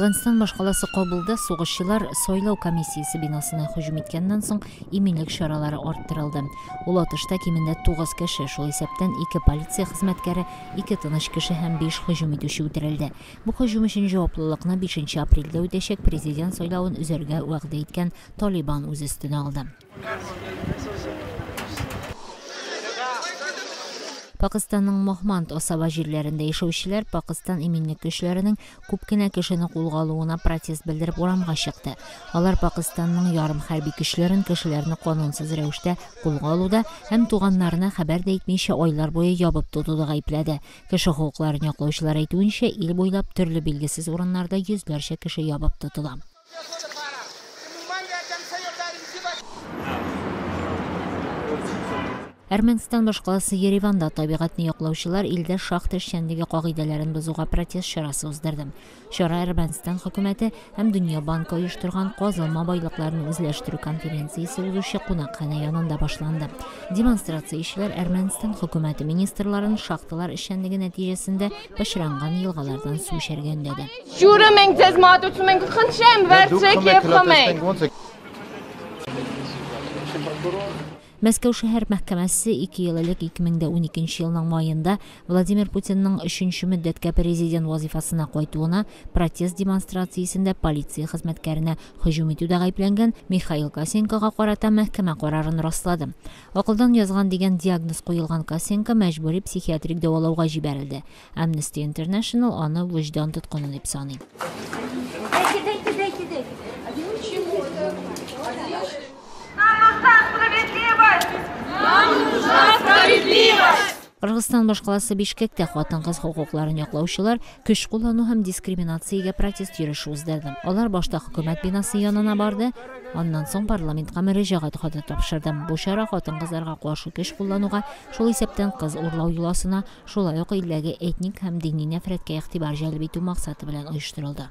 Afganistan башкаласы Кабулда сугышчылар сойлау комиссиясы бинасына һөҗүм иткәннән соң иминлек чаралары арттырылды. Ул атышта кимендә 9 кеше, шул исәптән 2 полиция хезмәткәре, 2 тыныч кеше һәм 5 һөҗүм итүче үтерелде. Бу һөҗүм өчен җаваплылыкны 5 апрельдә үтәчәк президент сайлавын үзәргә вәгъдә иткән Талибан үз өстенә алды. Пакистанның Мохманд Осаба җирләрендә яшәүчеләр Пакистан иминлек көчләренең күп кенә кешене кулга алуына протест белдереп урамга чыкты. Алар Пакистанның ярым хәрби көчләрен кешеләрне канунсыз рәвештә кулга алуда һәм туганнарына хәбәр дә итмичә айлар буе ябып тотуда гаепләде. Кеше хукукларын яклаучылар әйтүенчә, ил буйлап төрле билгесез урыннарда йөзләрчә кеше ябып тотыла. Әрмәнстан башкаласы Ереванда табигатьне яклаучылар илдә шахта эшчәнлеге кагыйдәләрен бозуга протест чарасы уздырды. Чара Әрмәнстан хөкүмәте һәм Дөнья банкы оештырган казылма байлыкларын үзләштерү конференциясе узучы кунакханә янында башланды. Демонстрациячеләр Әрмәнстан хөкүмәте министрларын шахталар эшчәнлеге нәтиҗәсендә пычранган елгалардан су эчәргә өндәде. Мәскәү шәһәр мәхкәмәсе 2 ел элек 2012 елның маенда Владимир Путинның 3нче мөддәткә президент вазифасына кайтуына протест демонстрациясендә полиция хезмәткәренә һөҗүм итүдә гаепләнгән Михаил Косенкога карата мәхкәмә карарын раслады. Акылдан язган дигән диагноз куелган Косенко мәҗбүри психиатрик дәвалауга җибәрелде. Amnesty International аны вөҗдан тоткыны дип саный. Кыргызстан башкаласы Бишкектә хатын-кыз хукукларын яклаучылар көч куллану һәм дискриминациягә протест йөреше уздырды. Алар башта хөкүмәт бинасы янына барды, аннан соң парламентка мөрәҗәгать хаты тапшырды. Бу чара хатын-кызларга каршы көч куллануга, шул исәптән кыз урлау юласына, шулай ук илдәге этник һәм дини нәфрәткә игътибар җәлеп итү максаты белән оештырылды.